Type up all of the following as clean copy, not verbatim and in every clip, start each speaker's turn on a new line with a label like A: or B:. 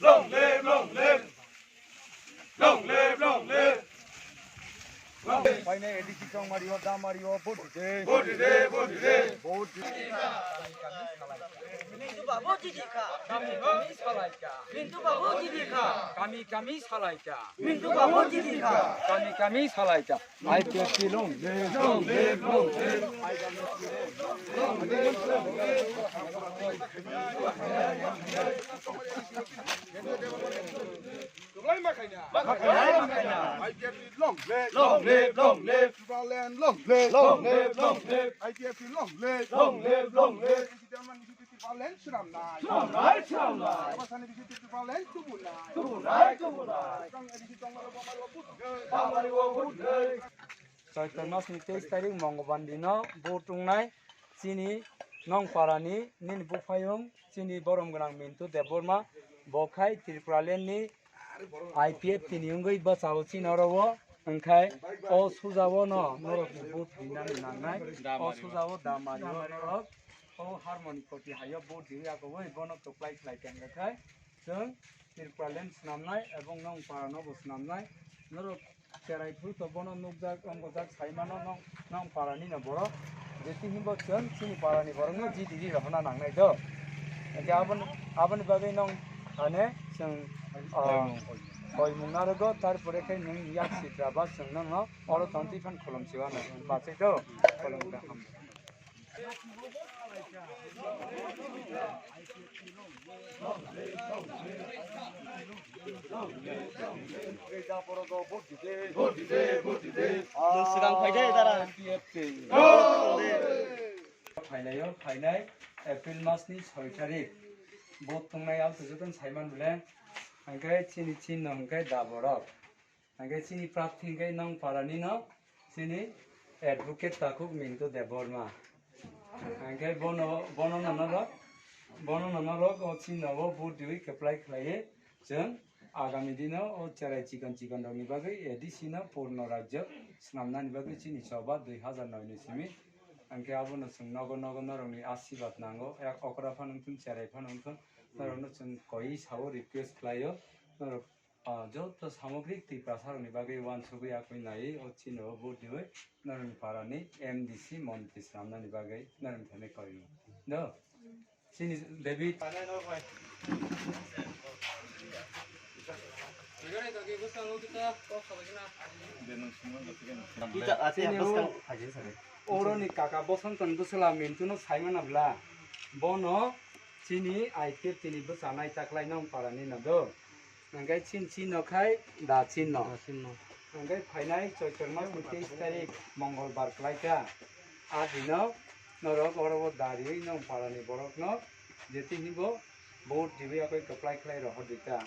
A: long live, long live. Long live, long live.
B: Paine edisi chong Mario, da Mario, vote today.
A: Vote today, vote today.
B: Vote today.
C: Mintu babu jijika,
D: kami kami salaika.
C: mintu babu jijika,
D: Kami kami salaika.
C: mintu babu jijika.
D: Kami kami salaika. IPFT long live, long live, long live.
A: Long live, long live, long live.
B: Long live,
A: Long live, long live.
B: IPFT long live.
A: Long live, long live.
B: Ramnai,
A: Ramnai.
B: Pasane bisiti Valen, Tubunai.
A: Tubunai, tubunai.
B: Kang edisi chong Mario,
A: Damari wo vote today.
D: Chaitan mas ni 23 tarik Monggoban dino botung nai sini nong parani nin bufayung sini borom ganang mintu deborma bokai Tripuralen ni IPFT ni ungoi basawo sinorowo engkai o sujawo no norok ni bot dinani nangnai o sujawo damari norok o harmoni koti hayo bot diya ko oi bono toplai khlai kengakai जों Tripuralen snamnai ebong nong parano bo snamnai norok Cerai pun tu bono nukjak onggojak saimano nong parani na boro jeti himbo chen sini parani boro no ji diri rahana nangnai do eke abon bagai nong ane seng koi mungaro go tarpore kai nung yak sitra ba seng nong no oro tonti fan kolom siwa na bache do kolom da ham
A: Vote today, vote today.
C: Sigang paidai dara.
D: IPFT फाइनाय April मासनि 6 तारिख vote तंनाय आल तजोदन साइमान बुले अंगाय चिनि चिन नंगाय दाबरक अंगाय चिनि प्रार्थी अंगाय नंग पारानि न चिनि advocate ताकु मिनतो देबरमा अंगाय बोनो ननरक ओ चिनवो vote दिवि apply खलाये जों आगामी दिनाव ओ चेराय चिकन रनि बागै एडिसिना पूर्ण राज्य स्नामनानि बागै चिनि सभा 2009 नि सिमि angke abo no sung nogo norongni आशीर्वाद नांगौ एक okra फानंथुन चेराय फानंथुन नरनो जों कई सावो रिक्वेस्ट खालायो नर जत सामग्रिक ति प्रसारनि बागै वान सुबै आखै नाय ओ चिनो भोट दिवै नरन पारानि एमडीसी मन्त्रि सामनानि बागै नरन थाने करियो न चिनि David Oroni kaka bosantan busala mintuno saimanabla bono chini IPFT ni busanai taklai nong parani nado nangkai chin no khai da chin no nangkai phainai choitorma 23 tarik mongolbar klaika adino norok orobo dari nong parani borok no jeti hibo vote dibi akoi apply khlai rohodita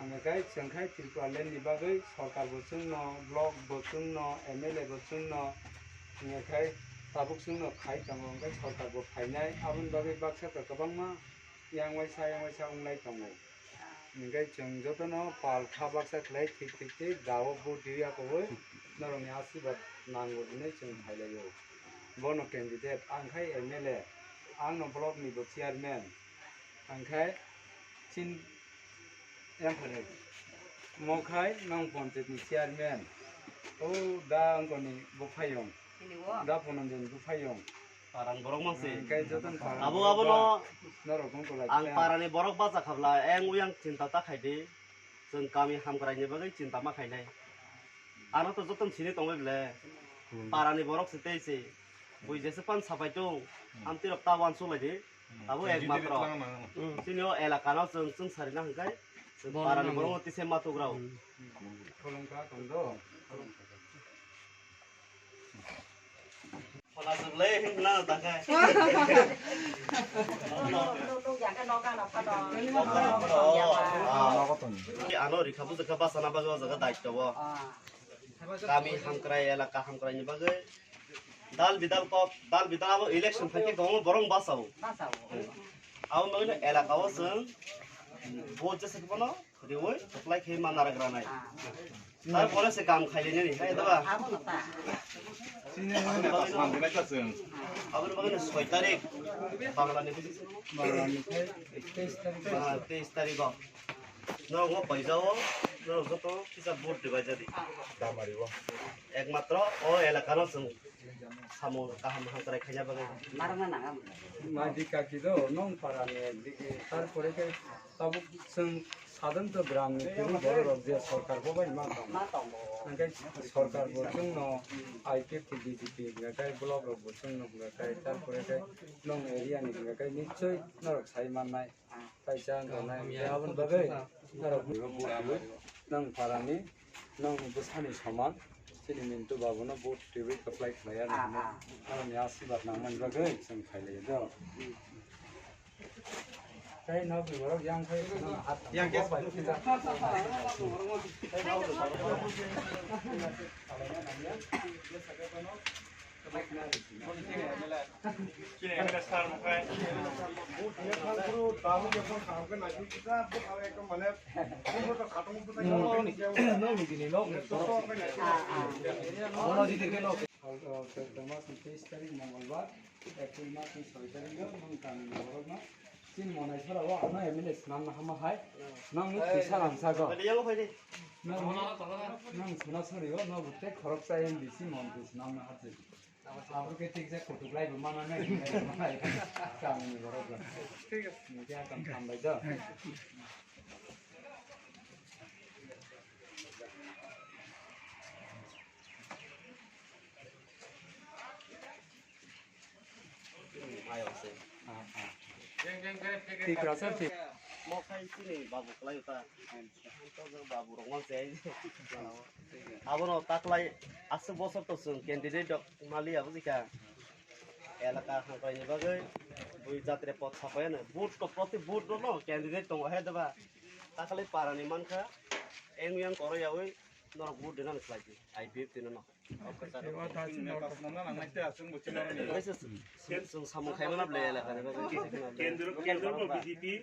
D: angkai chengkai Tripuralen ni bagai sarkar bochung no block bochung no MLA bochung no ngekai tabuk sungno khai tango ngai sarkar bo phainai abun bagai baksa ka kabangma yang waisa unglai tango ngai cheng jotono pal kha baksa khlai tik dawo bo diya ko oi naroni आशीर्वाद nango dine cheng phailayo bono candidate angkai MLA angno block ni bo chairman angkai chin emphare mokhai nong panchayat ni chairman o da angkoni bo phayong da pononjen bu phayong
C: Parang borok mangsi.
D: kai jotan parang
C: Abo no
D: norokon ko lai
C: ang parani borok baca khabla eng uyang cinta ta khaide जों kami hamkrai ni bagai cinta ma khainai ano to jotan sini tongbai ble parani borok sitei se bui jese pan sapai tung amti rapta wan sulai abo ek matro sinio elakano जों sarina hangkai parani borok ti se matu grau
D: kolongka kondo
C: Pola sebelah hingga takai. Ano rikabu jaga pasana bagai jaga daikto bo. Kami hamkrai elaka hamkrai ni bagai. Dal bidal abo election thake gong borong basau. Abo bagai elaka o seng. Vote jese kono riwoi apply khai manara granai. Tarpore se kam khaileni ni hai daba. Abang bagai 6 tarik. Bangla ni
D: 23 tarik
C: 23 tarik. nogo paisao nogo to kisa boat dibai jadi damaribo ekmatro o elakano sung samu kaham hangkrai khanya bagai
E: marana nangam
D: মাদিকা কিদো নং পারানে দিকে তারপরে কে তাবু जों সাধারণত গ্রামে বড় রাজ্য সরকার ববাই মা
E: ma tong bo
D: নাগাই সরকার বচং ন আইপিএফটি বিজেপি নাগাই ব্লক রব বচং ন নাগাই তারপরে কে নং এরিয়া নি নাগাই নিশ্চয় নরক সাই মাননাই পাইসা দনাই ইয়াবন বাগে নরক নং পারানি নং বসানি সমান सिनेमेंटो बाबुनो बोट टिवी अप्लाई खाया ननो आरो नि आशीर्वाद नामन बागै जों खायलायो द ताई न बिबरो यां खाय यां गेस बाय मंगलवार एप्रिल मास 6 तारिख तीन मनाय सराव आना एमएलए नाम हामा हाय नाम फैसा लांसागो
C: beliau kau ini
D: नाम सुना सरियो न बुते खरक सायन बिसि मन बिस नाम हाजे आबो के ठीक जा खटुलाय बमाना नै कामनि बरग ठीक है मुझे काम खामबाय द
C: ayo sih
D: ठीक रहा ठीक
C: mau kai sini babu kelai uta to babu rongwang sei abono taklai asu bosor to sung candidate dok mali abu jika elaka hangkai ni bagai bui jatre pot sapayan boot to proti boot no candidate tong he deba taklai parani mankha engyang koro yawi nor boot dinan slide IPFT no sung samu khaimana ble elaka ni bagai
A: केन्द्र BJP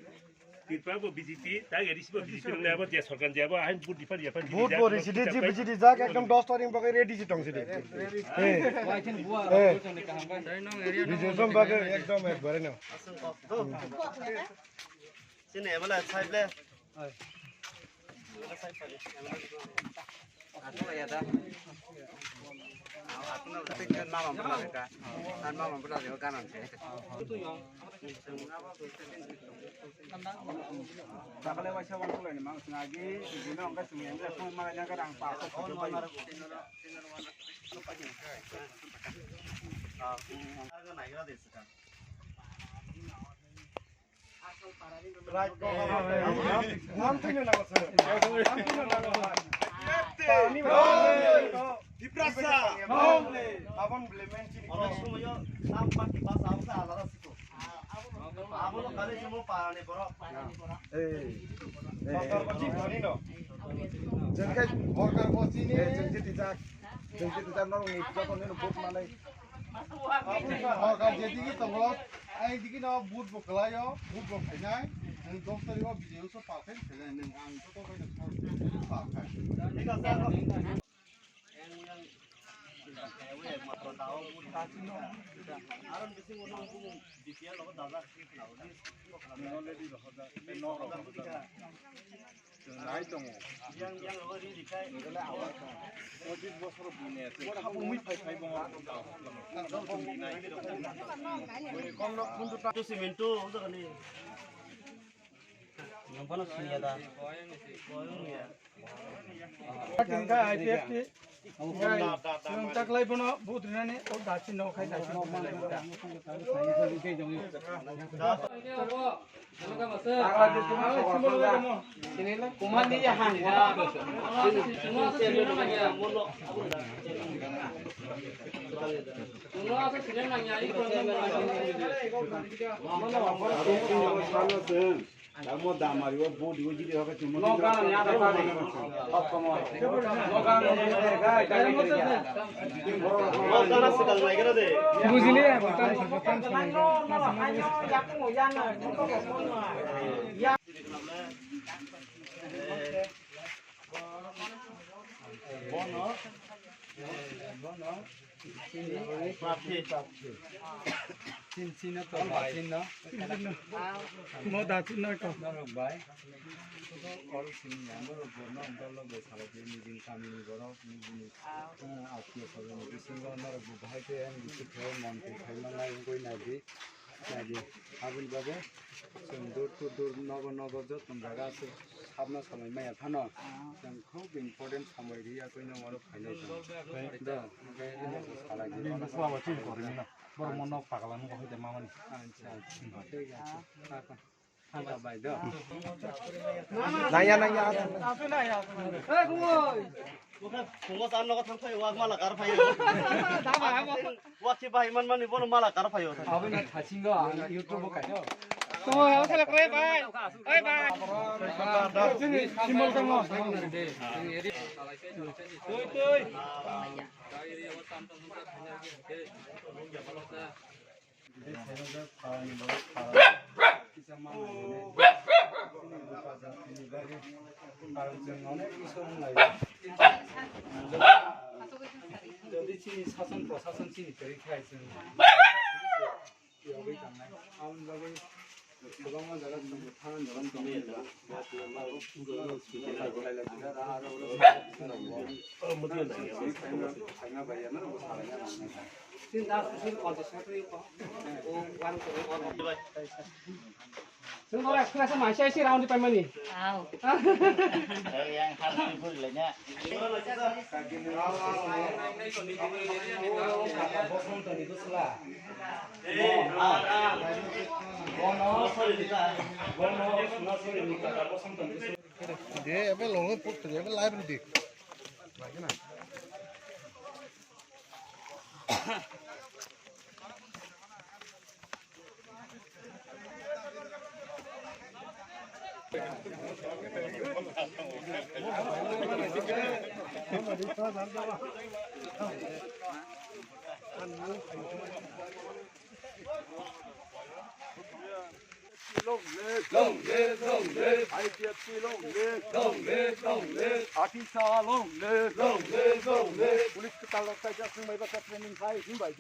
A: तिरपाको BJP ताग हेरिसिबो BJP ले अब देश सरकार जे अब आइन बुट दिफा या पनि
B: বুট পরে সিডি জি বিজি যাক একদম 10 তারিখ বাগে রেডি জি টং সিডি বিজেসম বাগে একদম একবারে নাও
C: asung kok tuh sini emang side le
E: aku ya dah aku nak tapi kan mama pernah kita kan mama pernah juga kanan sih itu yang tak boleh macam orang lain memang sengaja di mana orang semua yang pun malah yang kadang pasok itu banyak
C: harga naik lah deh sekarang
B: নাম থেকে না আছে
A: दिप्रासा
B: আপন ব্লেমেন্ট
C: orang semua yo nampak di pas aku tak ada situ aku lo kali semua parane bro
B: সরকার বচি ধরি ন যেনকে সরকার বচি নি যেনকে দিজাক নরং নি যখন নি বুট মানে সরকার যেদিকে তঙ্গলত এই দিকে ন বুট বকলায়ো বুট বকনাই नों 10 तारिखआव बिजयसो पाफेन खेला नों आंथ' तो बायनो पाफेन
C: ini kan saya yang matro tahu aron bisi unang pun dipia lo daza kenal ni
B: already rohda no rohda নাই তো
C: yang lo di dikai
B: এগুলা আবার 25 বছর বুনে আছে খাবুমি ফাই ফাই বং কম লোক কিন্তু
C: tu simintu udah kan ni yang panas ni ada boyong ya
D: किनका आईपीएफटी जों ताकलाय बनो बुट रिनाने ओ दाचि न खाय दाचि
E: kuman dia hang
B: 잘못 담아리고 보디 오지리 하가 좀
E: lokan ya ada kali opkomor lokan
C: oh karena sedang naik kan deh
D: बुझिले Bhutan Bhutan
C: bono
D: bono
C: Prapi
D: Chin to chin no.
E: Mo da chin no ko.
D: No by. All chin no no no be sala de ni din kami ni goro ni ni. Aapke sala ni singo no bhai ke and ni ke mon ke khaina lai koi na di. Jadi abul babe dur to dur nogo jot jaga se sabna samay maya thano jang khub important samay riya koi na maro khaina da sala gi
E: Ni sala wa chin ko ni na. Bor mo no pagalan ko hoite mamani.
D: acha ঠিক আছে থাকা by দাও
E: Naya. Eh kumoy.
C: Bunga saan no kathang phayo wag mala kar phayo wak bahi man mani bolo mala kar phayo
D: আবে না থাচিঙ্গ YouTube কাই দাও
E: Kumoy ako sala kre bye. Oi bye. Simbol ka mo. Tuy.
D: যদি চিনি শাসন প্রশাসন চিনি তৈরি খাইছেন गोबां जायगा थान जागोन
E: Sing ora kelas masih sih round di pemani.
F: Tahu.
C: yang harus dibulanya
B: Dia apa longnya putih, apa live nanti. Bagaimana?
E: Long live, IPFT long live, Atisa long live, Police Katalog Saja Sumai Baka Training High, Himbai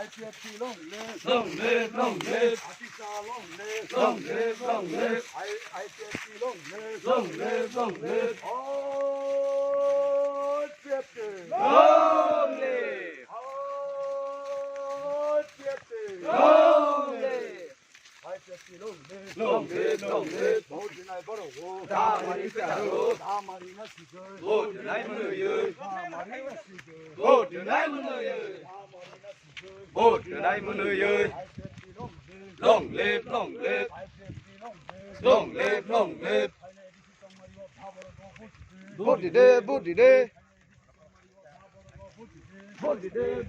E: IPFT long live, Atisa long live, IPFT long live, all IPFT long live, all IPFT long live. Long live, vote tonight, Borogo. Damari Paro, Damari Nasigo. Vote tonight, Manu. Damari Nasigo. Vote tonight, Manu. Vote tonight, Manu. Long live, long live. Long live. Vote today, vote today. Vote today.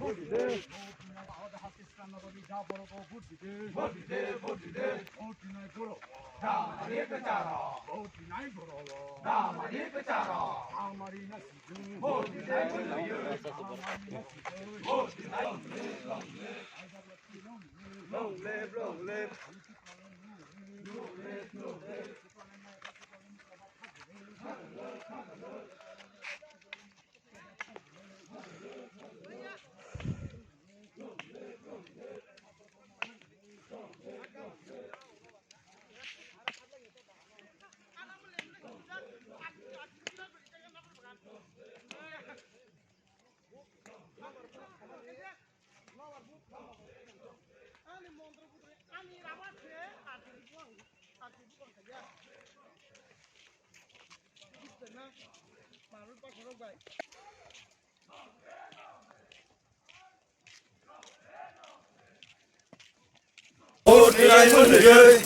E: Long live.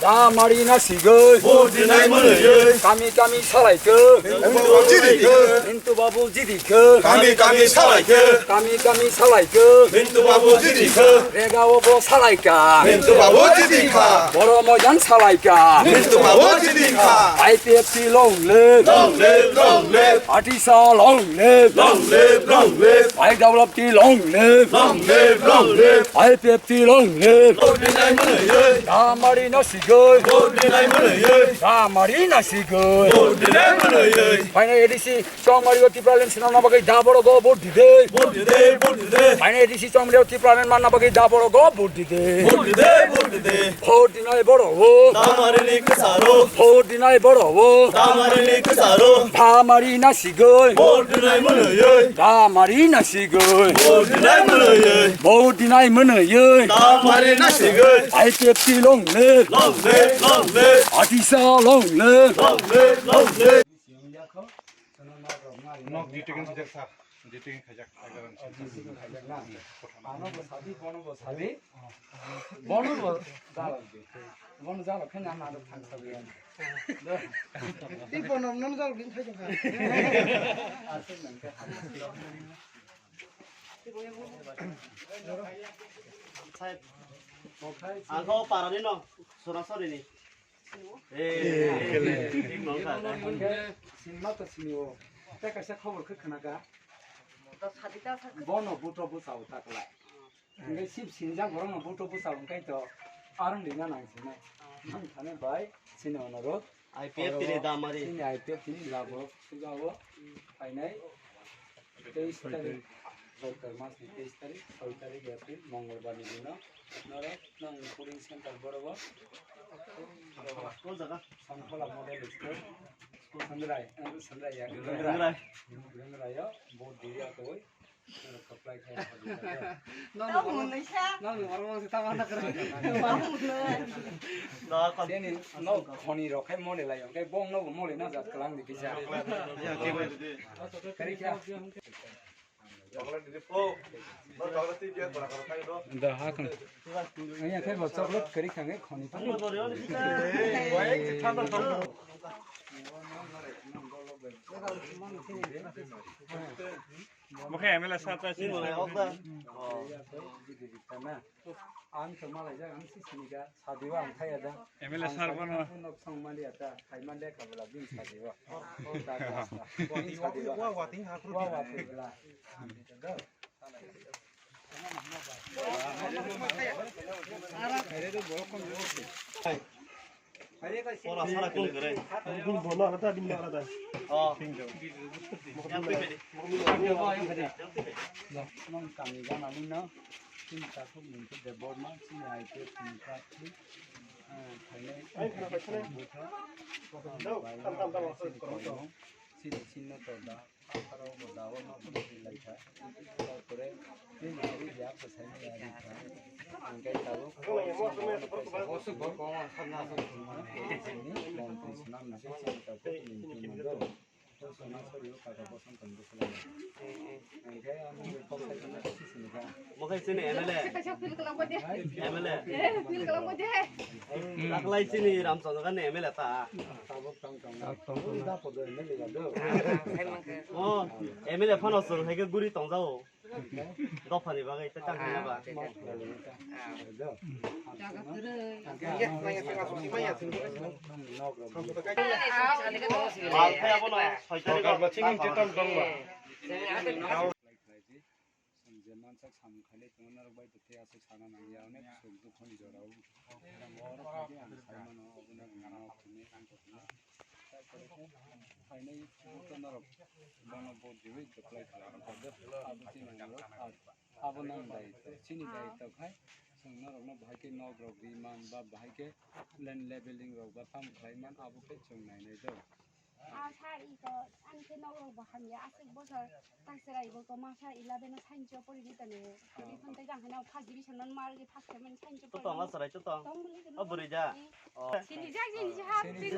E: Damari Nasigo. Kami Salaiko. Mintu Babu Jidiko.
G: Kami Salaiko.
E: Kami Salaiko.
G: Mintu Babu Jidiko.
E: Regaobo Salaika.
G: Mintu Babu Jidika.
E: Boromojan Salaika.
G: Mintu Babu Jidika.
E: IPFT long live.
G: Long live.
E: Atisa long live.
G: Long live.
E: IPFT long live.
G: Long live.
E: IPFT long live.
G: Vote tonight, ơi
E: 다마리 나시고
G: một đứa này mưa ơi
E: 다마리 나시고
G: một đứa này mưa ơi
E: 파이널 에디시 정마리고 티프라렌 시나나바게 다버로고 보디데
G: một đứa đây
E: 파이널 에디시 정마리고 티프라렌 만나바게 다버로고 보디데
G: một đứa đây
E: 보디나이 버로고
G: ta mà đi cái xả rô
E: 보디나이 버로고
G: ta mà đi cái xả rô
E: 다마리 나시고
G: một đứa này mưa ơi
E: 다마리 나시고
G: một đứa này mưa ơi
E: 보디나이 머너여
G: ta mà đi nó xì ơi
E: IPFT 롱르
G: lông lê
E: 아디사 롱르
G: lông lê
B: 너 뒤쪽은 시작사. 뒤쪽은 가작.
D: 이번 없는 걸 그냥 가져가.
C: 안 가고 빠라니 너 소라 소리니 예 너무 잘해
D: 신나도 신이오. 때가 시작하고 그나가. 번호 부터 부사오 딱라. 근데 10신장 그러면 부터 부사오 그러니까 아는 리나 나이스네. 한 타네 바이 신어너로
C: IPFT 다마리
D: 신이 IPFT 라고 수가고 파이나이 23 마스 23 에프릴 मंगलबार दिन नर नङ pulling centre बरोबर
C: कौन जगह
D: संखला model school संग्राय या
C: Gwngrai
D: Gwngrai बहुत दिया तो वही कपड़ा खाया
F: Đâu muốn lấy xa.
D: ना नर्मल से तामा ना करे
F: Mau muốn lấy.
C: 너 còn
D: तेनी नो खनी रखे मोले लायो के बोंग नो मोले ना जात कलांग दिखि जा करी क्या द हाकन यहाँ फेर बच्चा लोग करी खाएंगे खनी तो
C: 뭐 버려
A: मुखे हामीलाई साता
C: 이 뭐네 없다
D: आन तो मलाई जा आन सिसनिका सादिवा आन थाया जा
A: हामीलाई सार बना
D: नो संगमाली आता थाइमान ले कबला बिन सादिवा बिन सादिवा वा तिङ हात वा तिला
C: 소라 사라 꾼 그래
A: 군 번호 하나 다 빈다 하나 다
C: 어 그냥 빼빼리
D: नो कामी जाना नि न तिन ताको मिन्टो दे बोर्डमा सिनि आइते तिन ताको थाइने सिनि तो दा आरो बदाव न बिलाइ था तोरे तिन हरि या पछाइ यारि था अंगाइ ताबो ओसो बको खाना सो नि मन्त्री सुनाम न सिनि ताको मिन्टो मदो सोना सरियो काका बसन कन बसला अंगाइ आमु पछाइ न सिनिका
C: 뭐가 있으니 MLA
F: Saya feel kalau buat dia.
C: MLA
F: Feel kalau buat dia.
C: 딱라 있으니 남성가 MLA 다
D: Tabo तङ दा पदो ने लेगा दो
C: 어, MLA 파노스 해가 구리 동자오 너 파니 바가 있다 짱 해봐
F: Jaga kere.
C: 아 패야 보나 설자리가
A: 칭칭 찌땀 덩바
D: जे मान्छे छाम खाले तंगनार बाय त ते आसे छाना नागियाउने सुगु खनि जराउ मोर खाले आं साइमान अबुना गाना खने आं खने फाइनै तंगनार बन बोट दिबै जप्लाइ खाला पद अब तिन अब नङ दाइ चिनी दाइ त खाइ संगनार न भाइके नग रग बिमान बा भाइके ल्यान्ड लेभलिङ रग बा फाम खाइमान अब पे चंग नाइ नै दो
F: Masa itu anke nol bahan ya asik bosor tasera ibu ko masa ila bena sanjo pori di tane di pantai jangan na pas di sana mar ke pas kemen sanjo
C: 또 동아 서라 또 동. 어 부리자.
F: sini jag sini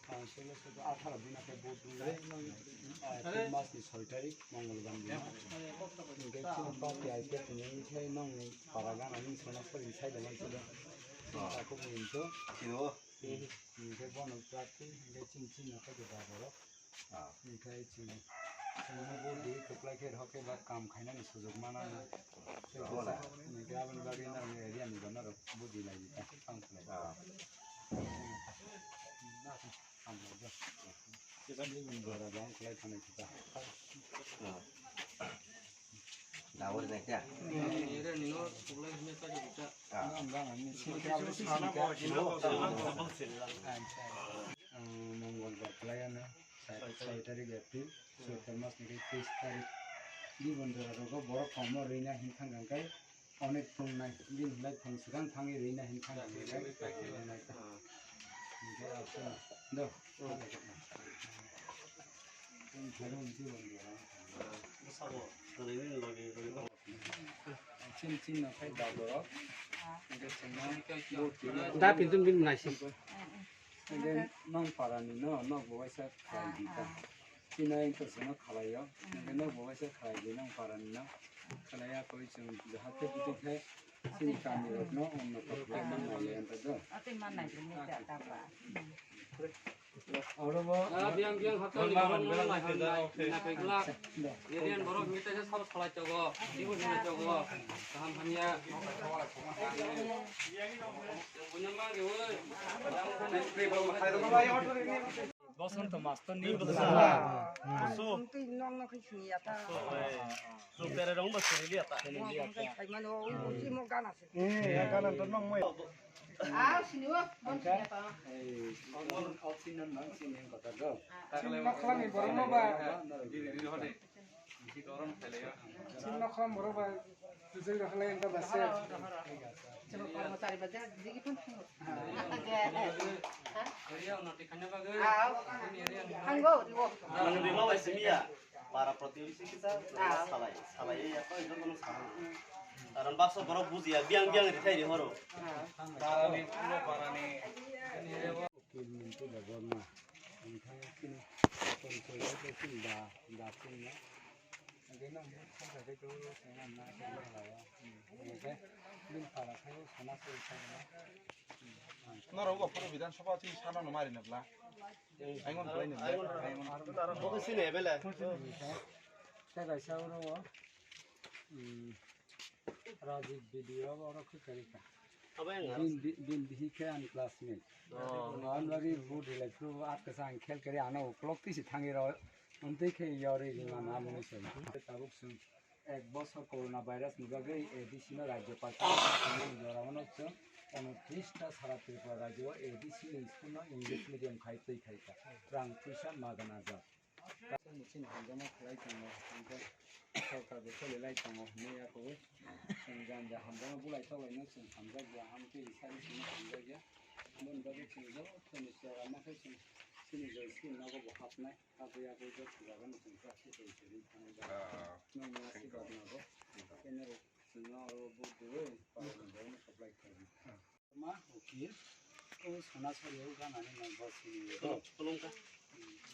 F: kan
D: ষোলো থেকে 18 দিন আগে vote দিলে মাসনি 6 তারিখ মঙ্গলবার দিন party আইতে তুমি মিঠাই নং পারাগান আমি সোনাপুর ইসাই দেমাইছিল তাকে বলতো মিঠাই বন প্রার্থী মিঠাই চিনচিন নাকি দাবো মিঠাই চিনি ভোট দিয়ে কপলাইকে হকে বা কাম খাইনানি সুযোগ মানা না মিঠাই আবার বাড়ি না এরিয়া নিবান আর বুঝি লাগি তাকে কাম খাই
C: 나오는 애야.
D: Mongol berkelayan, saya dari April, sudah mas nih tes tarik di bandara rogo borok kamu reina hintang gangkai, onek pun naik di naik pun sedang tangi reina hintang gangkai, naik. Ini apa? Dah. Ini baru di bandara. Cin nak kai dah borok. Dah pintu bin nasi. Then non parani no voice khai dita china inter seno khalayo no voice khai de non parani no khalaya koi chung jahate pute khai chini kami no onno to khai man nai anta do ate man nai ni ta ta pa oro bo biang biang hato ni borong no nai na kai gula yerian borok mite se sab khala chogo dibu ni chogo ham hamya বসন্ত মাস তো নেই বসন্ত নং না কিছু নিয়া তা
C: সুপেরে রং বসে লিয়া তা
D: খাই মানে ওই বসি মো গান আছে
B: গান তো নং মই
D: সিনিও বসে তা এই অক্সিজেন নং সিনিও কথা গো সিনিও খালামি বড় বা দিদি হদে কি গরম ফেলেয়া সিনিও খালাম বড় বা তুই রাখলে এটা বাসে চলো কর্মচারী বাজে দিদি কোন
C: para proteksi kita salah ya apa itu kan salah karena bakso baru buzi ya biang di sini horo para nih
D: itu bagusnya entah mungkin kontrol itu dah punya jadi nanti sampai itu saya nak lah ya oke ini para saya sana saya
B: 너라고 앞으로 비단소바 티 사는 놈 말이네 블라 아이건 블라이네 아이건
C: 먹으시네 벨레
D: 제가 사우로 Rajiv video और कुछ करेगा बिन बिहिके आन classmate हम लगी बुड lecture आपके साथ खेल करे आना उपलब्ध से थांगे रहो उनते के यारे ना नाम नहीं सुन तबक सुन एक बছর कोरोना भाइरस निबागे एडिसी राज्य पार्टी जरावनो छ 29টা সারা ত্রিপুরা রাজ্য এডিসি স্কুল ইংলিশ মিডিয়াম খাইতে খাইতা রাং পয়সা মাগানা যা নিচিন হাজামা খেলাই দङ सरकार सोलिलाय दङ मैयाखौ जों गान्जा हामजामा बुलाय थावलायनो जों हामजाया हामथे इसारि सिनि हामजाया मोनबाबो जों फर्निचार माखासे जों सिनि जयसि नागो हाबनाय आबैयाबो जागोन जों प्रेक्टिस हिसाबै थानाय नों मासि बादनागो केनेरो जों आरो बुदो पारमानेन्ट सप्लाइ खालामो मा उकिल ओ सनासरियाव गानानै नांबासि
C: kolongka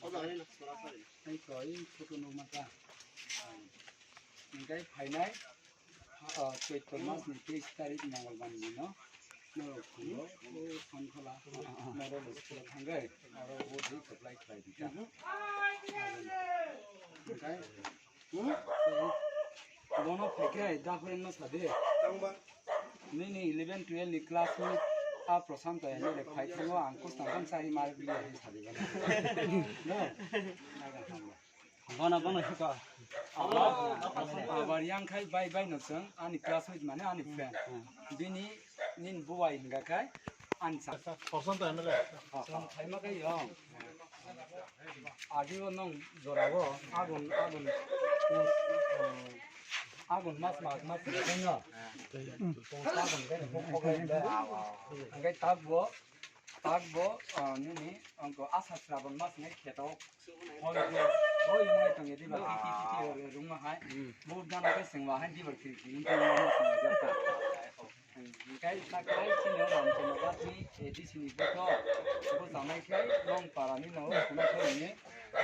C: oda ini sorasari
D: ai koi foto nomata ngai फाइनाय Chaitra मासनि 23 तारिख मंगलबार दिन नरखुलो ओ सनखला मरो स्कुल थांगै आरो ओ दै सप्लाइ खालाय दिका नgai बनो फेके दाफरेन न सादे नि 11 12 नि क्लास नि आ प्रशांत यानी ले फाइथांगो आंको संगम सारि मार बिले है सादे न बना बना हिका बारियां खाय बाय बाय नसं आनि क्लासमेट माने आनि फ्रेंड बिनि निन बुवाय हिंगाखाय आनसा
B: 버선도 하는데
D: खायमाखाय य आदिबो नं जराबो आगुन मास देखायनो आगुन गायनो पकलायदो ओंखाय तागबो निनि अंको आसा श्रावण मास ने खेताव ओइ मोय तंगे दिबा टिटि रुमा हाय बहुत गाना के संगवा हाय दिबर खिरखि जाता ओंखाय ताकाय सिनो रामचंद्र गाथि एडिसिनि गथ' बो जानायखाय नं पारानि न सुना थयनि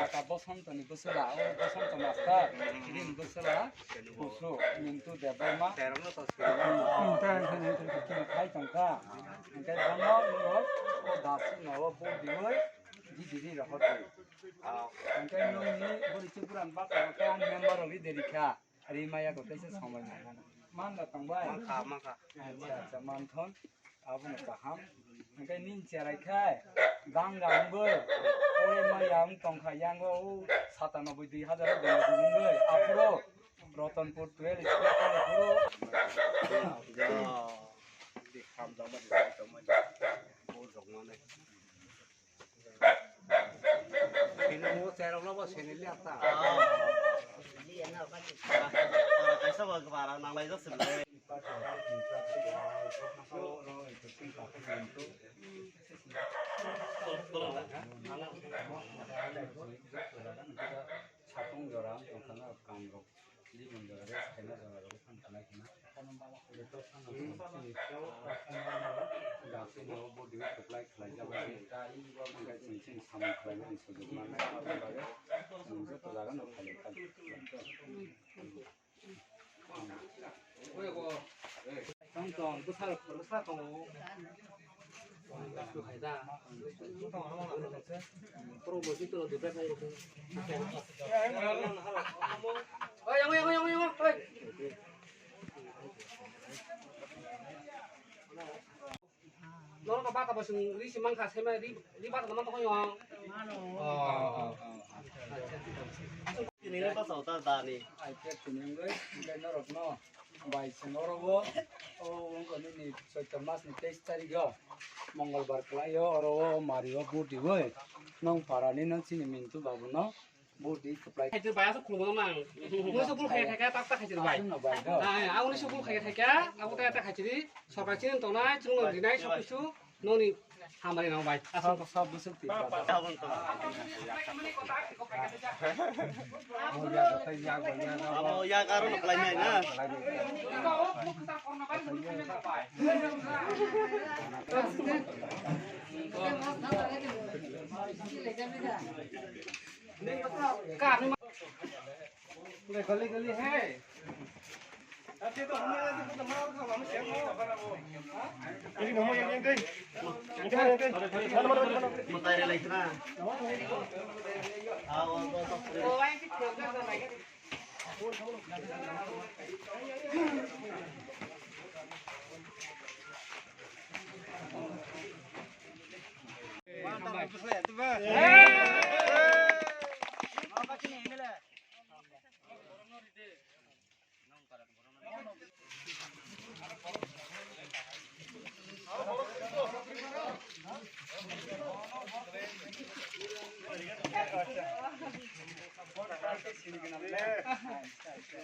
D: आका बसन्तनि बोसोरा ओ बसन्त मास्टार दिन बोसोरा खुसु मिन्टु देबमा तेरनो तस्कि खाय तंका ओंखाय बनो ओ दासि न ओ बो दिवै दिदि रहत ओंखाय नोंनि बोरिसे पुरान बाथ्राखौ आं मेम्बार अफ देरिखा रिमाया गतेसे समय मान दा तंबाय माखा अच्छा मानथन आबुन साहाम ओंखाय निन चेरायखाय गांगांबो ओरे मायां तंखा यांगो 97,000 दंगै आफरो Rotanpur 12 Puro
C: Kaisa ba para nang lai rất sừng
D: Sapong joram tongkana kangrok libun jorare sena jorare tongkana kina itu dasi no bodi supply khlai jaba mangkai cincin sam khlai ni sujud mana bagai mungse to jaga no khlai kal oi go tong besar besar tong itu haida pro begitu di belakang itu oh yang oi nó có ba cái bớt sừng ri xi măng khát xem ri ba cái măng có nhong
C: ini ni pas auta tani
D: ai chết thì những cái nó rột nó bài sừng nó rồi ông có nên soi tầm mas ni test tari go Mongolbar kelai yo oro Mario budi boy nong parani nong sini mintu babu no budi keplai
H: khai chữ bài áo khủng mà ngươi số khai khai tắc khai chữ bài
D: no bai do
H: này áo ngươi số khai khai áo cái tắc khai chữ đi sau cái chữ tông này chúng mình này sau cái số nó đi ham bài nào bài
D: sab busuk ti ba
C: tahun tu amo ya karo nak lain na
H: cả
D: geli hey
C: mutai re lagi na awal tu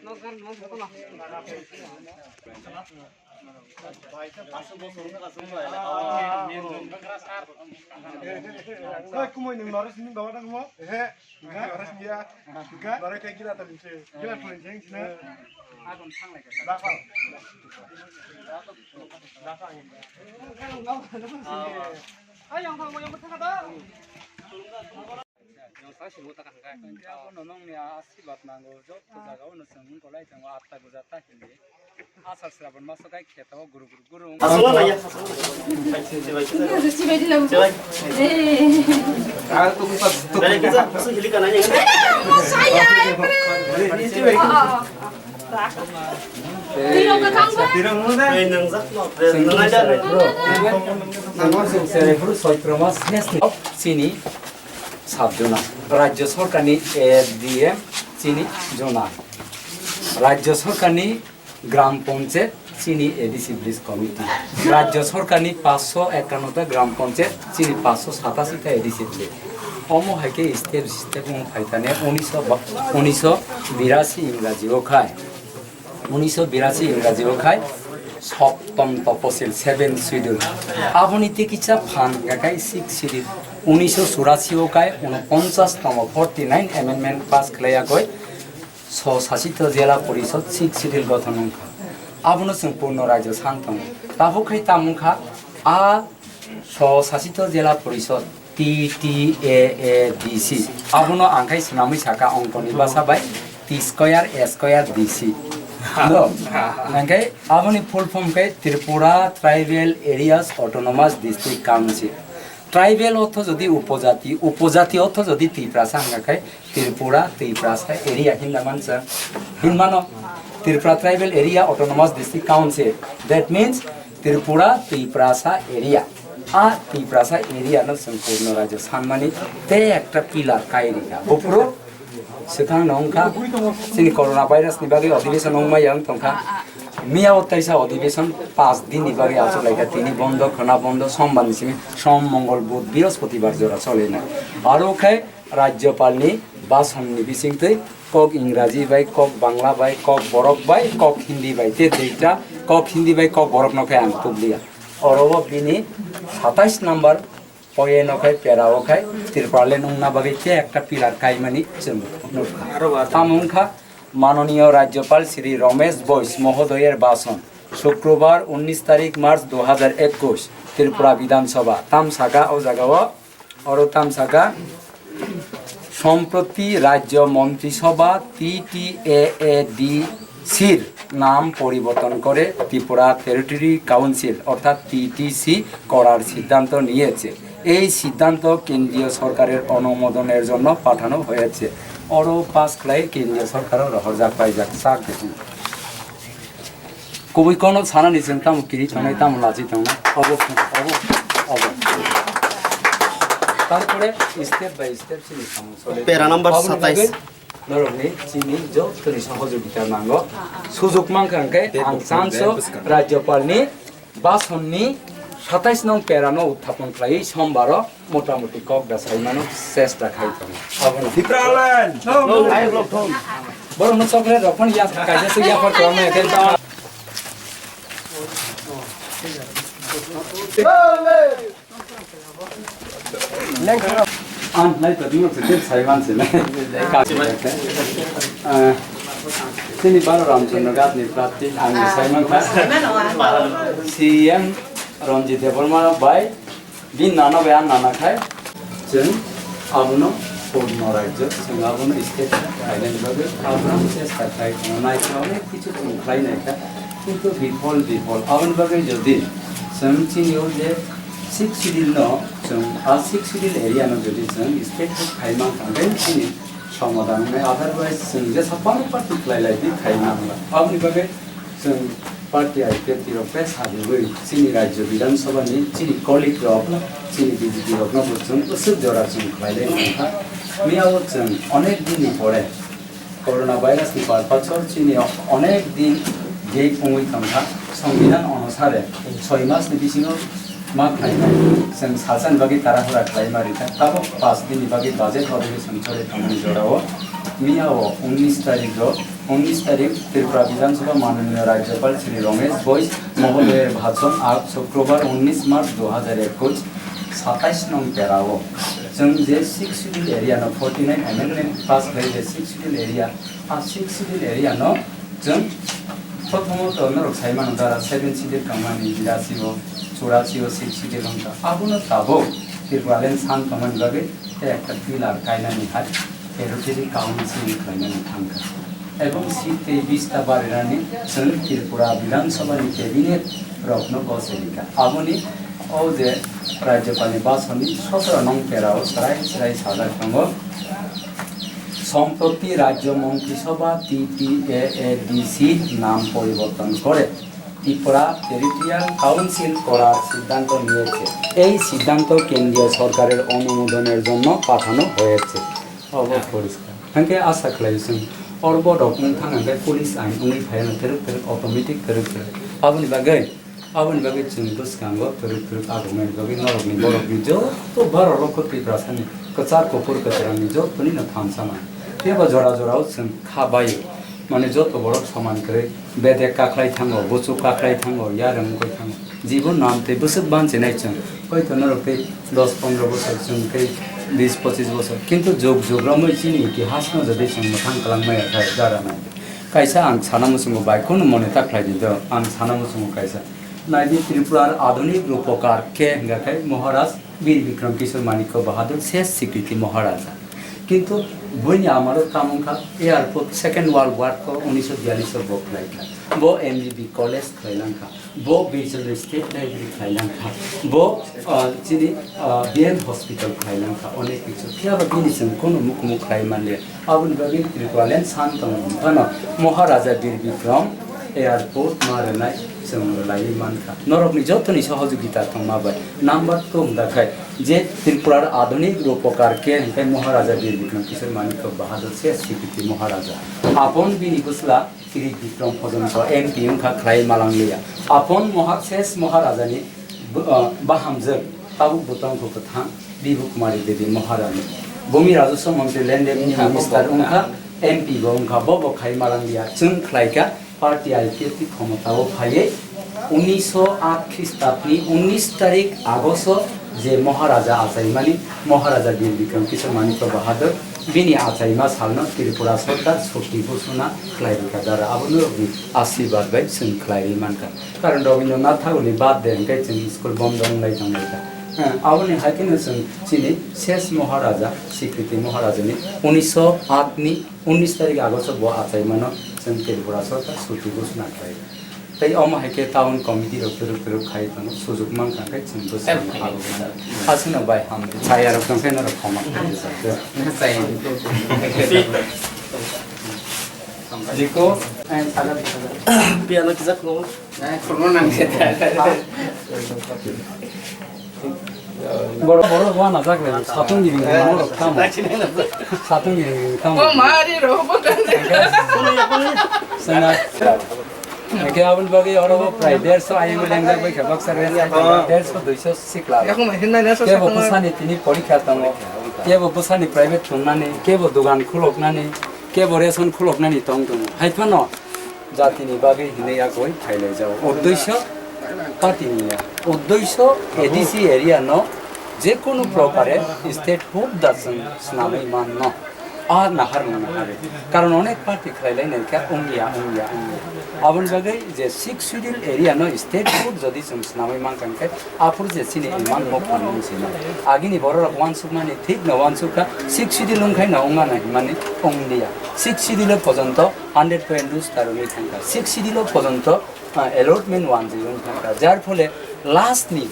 H: nó gần nó có nào
C: asal bosong tak asal boleh
B: Kau kumoi nih noris ini bawa dah kumoi. Noris dia. Noris kayak gila tapi sih. Gila pelan sini.
D: agon thang lai ka
B: Dakal.
H: ai yang thằng yang thằng đó
D: yang sa sibu ta kan ka ya no nong ni asibat mango jo to jaga no sangun kolai tang atta gujata hindi asal sraban maso kai kheta guru
C: asal lah ya coba dari kita masuk hilikan aja kan
D: চিনি সাতজনা রাজ্য সরকারি FDM চিনি জোনা রাজ্য সরকারি গ্রাম পঞ্চায়েত চিনি ADC bridge committee রাজ্য সরকারি 551টা গ্রাম পঞ্চায়েত চিনি 587টা এডিসি ব্রিজ অমো হাইকে স্টেপ স্টেপ ফাইতানে 1982 ইংরাজিও খায় 1982 ইংরাজিও খায় সপ্তম তপশিল 7 শিডিউল আবনিতে কিছা ফান গাকাই 6 শিডিউল 1984 কায় 49তম 49 অ্যামেন্ডমেন্ট পাস খালায়া গয় স্বশাসিত জেলা পরিষদ 6 শিডিউল গঠন আবনো সম্পূর্ণ রাজ্য শান্তম তাহখাই তামুখা আ স্বশাসিত জেলা পরিষদ TTAADC আবনো আংখাই সিনামি শাখা অঙ্ক নির্বাচা বাই T square A square DC Nangai, Avani full form kai Tripura Tribal Areas Autonomous District Council. Tribal otho jodi upojati otho jodi Triprasa hangakai Tripura Triprasa area hindamansa hinmano Tripura Tribal Area Autonomous District Council. That means Tripura Triprasa area. Triprasa area no sampurno rajya sanmani te ekta pillar kairika. Upro sekarang nongka sini corona virus ni bagi ଅଧିবেশন nongma yang tongka মিয়া অত্যাইসা অধিবেশন 5 দিন নিবাগে আছে লাইকা তিনি বন্ধ খানা বন্ধ সোমবার নিসিমি সোম মঙ্গল বুধ বৃহস্পতিবার জোড়া চলে না আর ওখাই রাজ্যপাল নি বাসন নি বিসিংতে কক ইংরাজি বাই কক বাংলা বাই কক বরক বাই কক হিন্দি বাই তে দুইটা কক হিন্দি বাই কক বরক নখাই আং তুবলিয়া অরব বিনি 27 নাম্বার পয়ে নখাই পেরা ওখাই তিরপালে নংনা বাগে তে একটা পিলার কাইমানি চম তামুংখা মাননীয় রাজ্যপাল শ্রী রমেশ বৈশ মহোদয়ের ভাষণ শুক্রবার 19 তারিখ মার্চ 2021 ত্রিপুরা বিধানসভা তামসাগা ও জাগাও অর তামসাগা সম্প্রতি রাজ্য মন্ত্রিসভা TTAADCর নাম পরিবর্তন করে ত্রিপুরা টেরিটরি কাউন্সিল অর্থাৎ TTC করার সিদ্ধান্ত নিয়েছে এই সিদ্ধান্ত কেন্দ্রীয় সরকারের অনুমোদনের জন্য পাঠানো হয়েছে অরো পাস ক্লাই কেন্দ্রীয় সরকারও রহজাক পাইজাক সাক দেখুন কবি কোন সানা নিছেন তাম কিরি থানায় তাম লাজি থানা অবশ্যই তারপরে স্টেপ বাই স্টেপ চিনি সমস্যা
C: প্যারা নাম্বার 27
D: নরমে চিনি যতনি সহযোগিতা নাঙ্গ সুযোগ মাংখাঙ্কে আং চান্স রাজ্যপালনি বাসননি 27 নং প্যারানো উত্থাপন খাই সোমবার মোটামুটি কক দাসাইমানো চেষ্টা খাইতাম আবন
G: Fipralan.
D: বড় ন সকলে রখন ইয়া কাজে ইয়া ফর ক্রমে কেলতা আন নাই তো দিমো তে সাইমান সে কাছে তিনি বারো রামচন্দ্র গাতনি প্রাপ্তি আমি সাইমান খা সিএম রঞ্জিত বর্মা বাই বিন নানা বায়ান নানা খায় जों आबुनो पूर्ण राज्य जों आबुनो स्टेट आइलैंड बागै आबुनो চেষ্টা खाय नायखावने किछु खुंख्लायनायखा किन्तु बिफल आबुन बागै जदि जों चिनियाव जे 6 शिड्यूल न जों 6 शिड्यूल एरिया न जदि जों स्टेट खायमा थांगोन चिनि समाधान में अदरवाइज जों जे सापानो पार्टी खायलायदि खायना आबुनि बागै जों पार्टी IPFT रफे सादिबै चिनि राज्य विधानसभा नि चिनि कलिग रफ चिनि बिजेपि रफ न जों उसु जरा जों खायले मियाव जों अनेक दिन परे कोरोना भाइरास नि पारपाचर चिनि अनेक दिन जे पुंगै थांखा संविधान अनुसारे 6 मास नि बिसिङाव मा खायनाय जों सासन बागै ताराहरा खायमारिथा ताबो 5 दिन नि बागै बाजेट अधिवेशन चले थांनि जराव मियाव 19 तारीख त्रिपुरा विधानसभा माननीय राज्यपाल श्री रमेश बॉयस महोदय भाषण आज शुक्रवार 19 मार्च 2021 27 नং पेराव जों जे 6 शिड्यूल एरिया न 49 अमेंडमेंट पास भई जे 6 शिड्यूल एरिया आ 6 शिड्यूल एरिया न जों प्रथमत नरक साइमान द्वारा 7 शिड्यूल कमानि बिरासिबो 84 6 शिड्यूल अंका आबुनो ताबो त्रिपुरालेन सान कमान बागै একটা পিলার কাইনানি হাত টেরিটরি কাউন্সিল কাইনানি থাঙ্কা এবং সিট 23টা বারেরানি जों त्रिपुरा विधानसभानि कैबिनेट रत्न बसेलिका आबुनि औ जे राज्यपालनि भाषणनि 17 नং पेराव सराय साजाय दङ সম্প্রতি রাজ্য মন্ত্রিসভা TTAADC নাম পরিবর্তন করে ত্রিপুরা টেরিটোরিয়াল কাউন্সিল করার সিদ্ধান্ত নিয়েছে এই সিদ্ধান্ত কেন্দ্রীয় সরকারের অনুমোদনের জন্য পাঠানো হয়েছে অবপরিষ্কার তাকে আশা খালাইছেন অর্ব ডকুমেন্ট থাকাঙ্গে পুলিশ আইন উনি ফাইন তেরুক অটোমেটিক তেরুক আবুনি বাগै जों बुसखांगो तेरुक आगुमेन्ट बागै नरकनि बरकनि जत बार रखो त्रिपुरानि कचार कपुर कचरानि जतनि न थामसामा तेबा जरा जराव जों खाबायो माने जत बरक समान करे बेदे काखलाय थांगो बुचु काखलाय थांगो यारं गय थांगो जीवन नामते बुसुत बानसेनाय जों हयतो नरकै 10-15 बोसोर जों कै 20-25 बोसोर किन्तु जुग जुगरामै चिनि इतिहास न जदि जों मोखां खालामनाय जारा नाय कायसा आं सानामुसुंगो बाइकखौनो मने ताख्लायदिदो आं सानामुसुंगो कायसा नायदि त्रिपुरार आधुनिक रूपकार के गाखाय महाराज वीर विक्रम किशोर माणिक्य बाहादुर शेष स्वीकृति महाराजा किन्तु बयनि आमारो तामुखा एयारपोर्ट सेकेंड वर्ल्ड वार को 1942 बो खलायखा बो MBB कॉलेज खलायलांखा बो बिजल स्टेट लाइब्रेरी खलायलांखा बो चिनि BN हॉस्पिटल खलायलांखा अनेक किछु थियाबा बिनिसं कोनो मुखमुख खलायमानले आबुन बागै त्रिपुरालेन शान्तम भन महाराजा वीर विक्रम एयारपोर्ट मारनाय जों लायो मानखा नरकनि जतनि सहयोगिता थांमाबाय नाम्बार 2 दाखाय जे त्रिपुरार आधुनिक रूपकार के हिंखाय महाराजा वीर विक्रम किशोर मानिक बाहादुर से स्वीकृति महाराजा आपन बिनि गुसला श्री विक्रम पर्यन्त एमपी उनखा ख्लाय मालांलिया आपन शेष महाराजानि बाहामजों ताबु बुतम भुकथां बिभु कुमारी देवी महारानी भूमि राजस्व मंत्री लैंड मिनिस्टर उनका एमपी बो उनका बो खाय मालांलिया जों ख्लायका पार्टी IPFT क्षमताओ फाये 1908 ख्रीष्टाब्दनि 19 तारिख आगस्ट जे महाराजा आचार्यमानि महाराजा वीर विक्रम किशोर मानिक बाहादुर बिनि आचार्यमा सालनो त्रिपुरा सरकार छुट्टी घोषणा ख्लायरिका द्वारा आबनो आशीर्वाद बाय जों ख्लायरि मानका कारण रवीन्द्रनाथ ठाकुरनि बाद देंखाय जों स्कुल बन्द होनलाय थांनायका आवनि हायकिनो जों चिनि शेष महाराजा स्वीकृति महाराजानि 1908 नि 19 तारिख आगस्ट बो आचार्यमानो जों त्रिपुरा सरकार छुट्टी घोषणा ख्लाय तै अमा हायके टाउन कमिटी रुप खाय थां सुजुग मानखाय जों बोसोर आगोन हासनो बाय हाम छाया रुप थांफेन र खमा जिको एन सागा
C: पियानो किजा खनो
D: नांगे बड़ वाना जागले सातुं गिरिं मानो काम सातुं गिरिं काम ओ मारि रोबो सना के आबन बगे और प्राय 150 आयम लेंगा बाय खबक सर्वे 150 200 सिकला के बो पुसानि तिनि परीक्षा तंग के बो पुसानि प्राइवेट थुंनानि के बो दुकान खुलकनानि के बो रेशन खुलकनानि तंग दङ हायफानो जातिनि बागे हिनेया गय थाइले जाव उद्देश्य पार्टीनिया उद्देश्य एडीसी एरिया न जे कोनो प्रकारे स्टेट हुड दर्शन स्नामै मान न आ नाहार नाहारे कारण अनेक पार्टी खाइलायनाय का उंगिया आबन बगे जे 6 शेड्यूल एरिया न स्टेट हुड जदि जों स्नामै मान कांके आफुर जे सिनि इमान मफान मोनसिना आगिनि बरर वान सुकमानि ठीक न वान सुका 6 शेड्यूल उंखाय न उंगा ना माने उंगिया 6 शेड्यूल पर्यंत 100% रुस तारनि थांका 6 शेड्यूल पर्यंत अलॉटमेंट 10 थांका जार फले लास्ट नि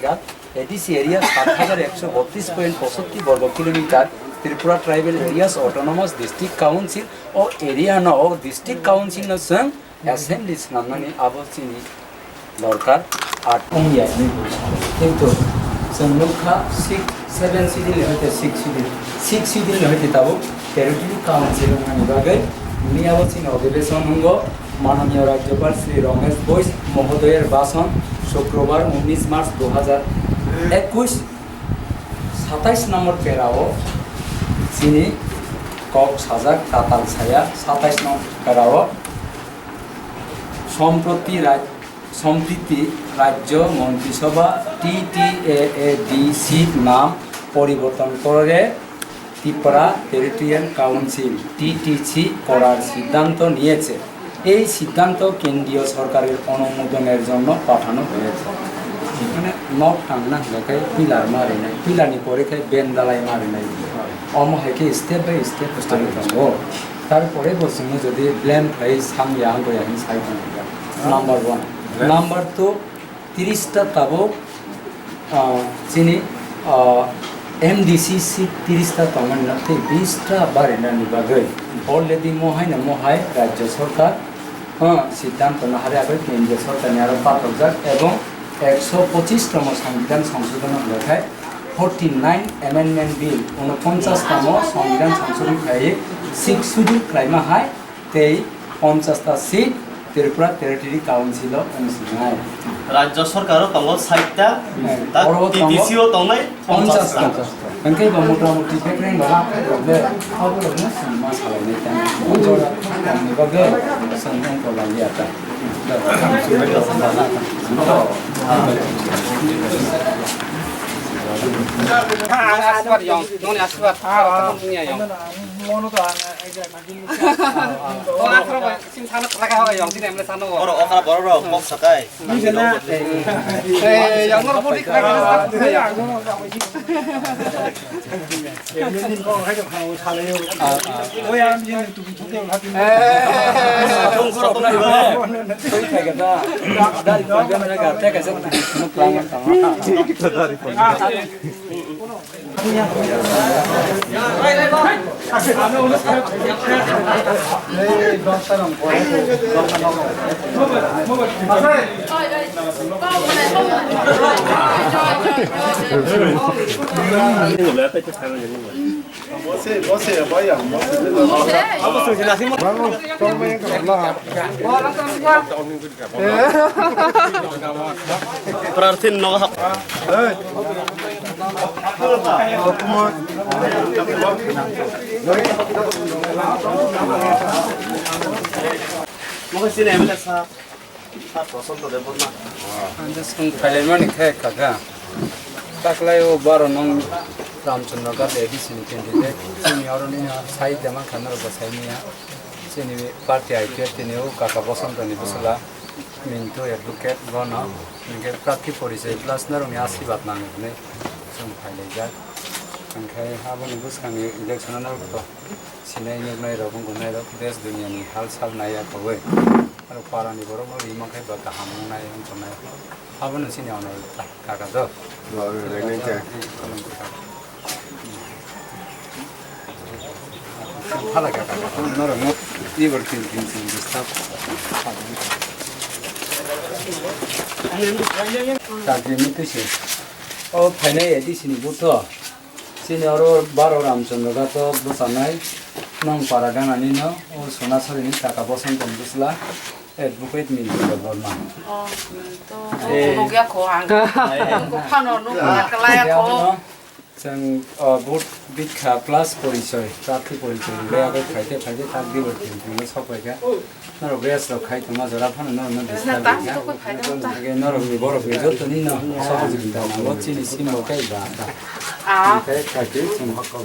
D: घाट एडीसी एरिया 7132.65 वर्ग kilometre Tripura tribal areas autonomous district council और एरिया न और डिस्ट्रिक्ट काउंसिल न संग असेंबली नामनानि आबोचिनि दरकार 8 उंगिया किंतु संलुखा 7 सिडिल लेहते 6 सिडिल लेहते ताबो टेरिटरी काउंसिल नानि बागै नि आबोचिनि अधिवेशन हंगो माननीय राज्यपाल श्री रमेश बोस महोदयर भाषण शुक्रवार 19 मार्च 2021 27 नम्बर पेराओ चिनी कक साजाक ताताल छाया 27 नम्बर पेराओ सम्प्रति राज्य मंत्रिसभा TTAADC नाम परिवर्तन करे त्रिपुरा टेरिटरियल काउंसिल TTC करार सिद्धांत निয়েছে এই সিদ্ধান্ত কেন্দ্রীয় সরকারের অনুমোদনের জন্য পাঠানো হয়েছে এখানে নট টাংনা দেখায় পিলার মারে নাই পিলারনি পরে খায় বেন্দালাই মারে নাই অমহাইকে স্টেপ বাই স্টেপ স্টাডি করব তারপরে বসুন যদি ব্ল্যাম ফ্লাই সাময়া গয়া নি সাইড নাম্বার 1 নাম্বার 2 30টা তাবো চিনি MDC सीट 30टा तमन नथे 20टा बारेना निबागै अलरेडी मोहाय राज्य सरकार सिद्धांत नाहारे आगे केंद्रीय सरकार आरो पाठकजाक एवं 125तम संविधान संशोधन लेखाय 49 अमेंडमेंट बिल 49तम संविधान संशोधन खाय 6 शेड्यूल क्राइमा हाय 50टा सीट त्रिपुरा टेरिटरी काउंसिल अनुसार
C: राज्य सरकार तंग 60टा TTCO तंगै 50टा
D: अंके मोटामोटी बेक्रेन बला ले आबोनो समा सालायनाय ता अनजरा नि बगे संथां को लालियाता
H: आशीर्वाद yang noni आशीर्वाद punya yang
B: मोनो तो आइडिया मागिन
H: oh आशीर्वाद sin sana terlaga yang sini emle sana
C: oro okara boro mok sakai
H: yang nor budi kaya
B: nin ko hai jam hau chaleyo oya nin tu thukeu hatin
D: tung ko अपना कोई खाएगा दाल को मेरा घर पे कैसे plan करता हूं
C: Perartin nogo hap. Mo sini emela sa proson to debor na.
D: Anda sung Thailand khay kaga. Taklayo baro nong Ramchandra ka dedi sini kendide. Sini oroni sai dama khanar basai niya. Sini party IPFT ne o kaka bosan to ni busala. Minto advocate gona. Nge prati porise plus na rong asi bat na ne. Sung Thailand ja. Angkai habon bus kami election na ro. Sinai ne nai ro bung nai ro des dunia ni hal sal naya kowe. Aro parani boro mo ima kai ba ka hamu nai hon to nai. Habon sini ona kaka do. Hala kaka. Noro mo ni bor tin disturb. Tadi itu sih. Oh, final di sini butuh. Sini orang baru Ramchandra to busanai, nong paragan ani no. Oh, sonasar ini kakak bosan tembus lah. Advocate minta berma.
I: Oh, itu nogo ko ang. Ko pano nogo kalaya ko.
D: Sang board bidka plus polisoi, traffic polisoi. Lepas itu kaite tak di berarti ini sampai ke. Naro beas lo kaite mas orang pun naro disturb ya. Naro ni baru bezo tu ni no. Sampai kita nalo cini sim lo kai dah. Kaite semua kau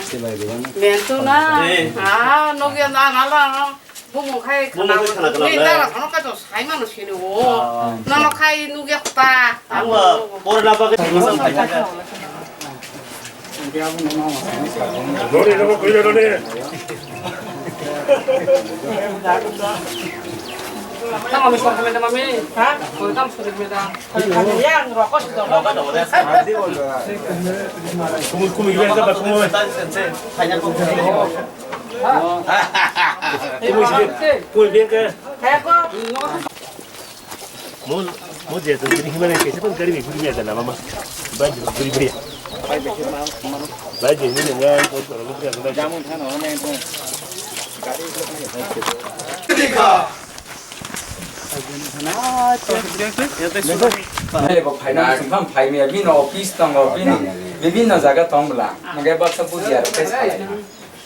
D: sebagai dia.
I: Mentu na. Nogo na nala. Bumung kai kana. Ni nara kana kato sai manu sini wo. Nalo kai nogo ta.
C: Angwa bor na ba ke masal thai ja.
A: Lori logo kuya lori.
H: Tama mi sa kami mami. Ha? Ko tam sa kami da.
I: Yang rokok itu.
A: Kumu iben ka ba kumu.
C: Thanya ko.
A: Kumu iben ka.
I: Kayak ko.
A: Mo je to kini himane ke sepan kari me guri me da mama. Baji guri buri. Baji ni ne ngai ko ro ka da jamun thana ho ne to.
D: Nego final sempat final bina office tangga bina jaga tangla. Nagai baksa pujiar kes kali.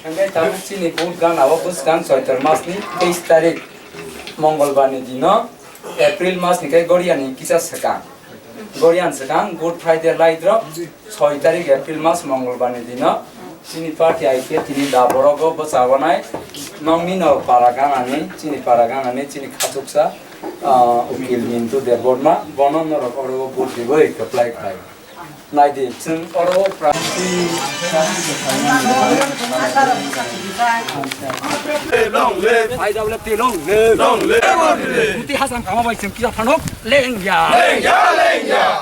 D: Nagai tahu sini pun kan awak bus kan soiter mas ni 23 tarik Mongolbar ni dino April mas ni kai Gorian ni kisah sekarang. Gorian sekarang Good Friday light drop 6 tarik April mas Mongolbar ni dino. Sini party IPFT ini dah borogo bus awanai. Nongni no paragan ani, sini katuksa. Ukil mintu der borma bonon no oro bot dibo apply kai nai di chung oro prati
G: long live
H: Ai daw lepti long le. Muti hasan kama bai chung kisa phanok leng ya.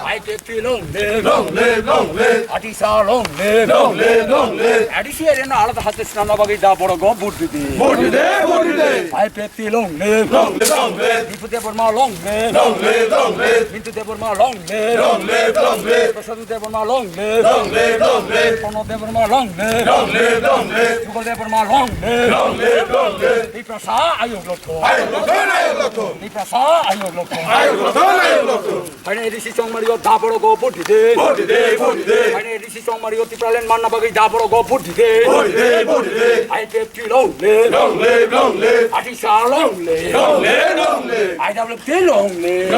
H: Ai lepti long le. Ati sa long le. Adi si ere na ala da hasse sna bagi da boro go bot didi. Ai lepti long le. Dipute borma long le. Mintu de borma long le. Pasadu de borma long le. Pono de borma long le. Yugo de borma long le. Di prasa ayo loto. Di prasa ayo loto. Pane edisi chong mario da boro go bot didi. Pane edisi chong mario tipralen manna bagi da boro go bot didi. Ai lepti long le. Ati sa long le. I double long le.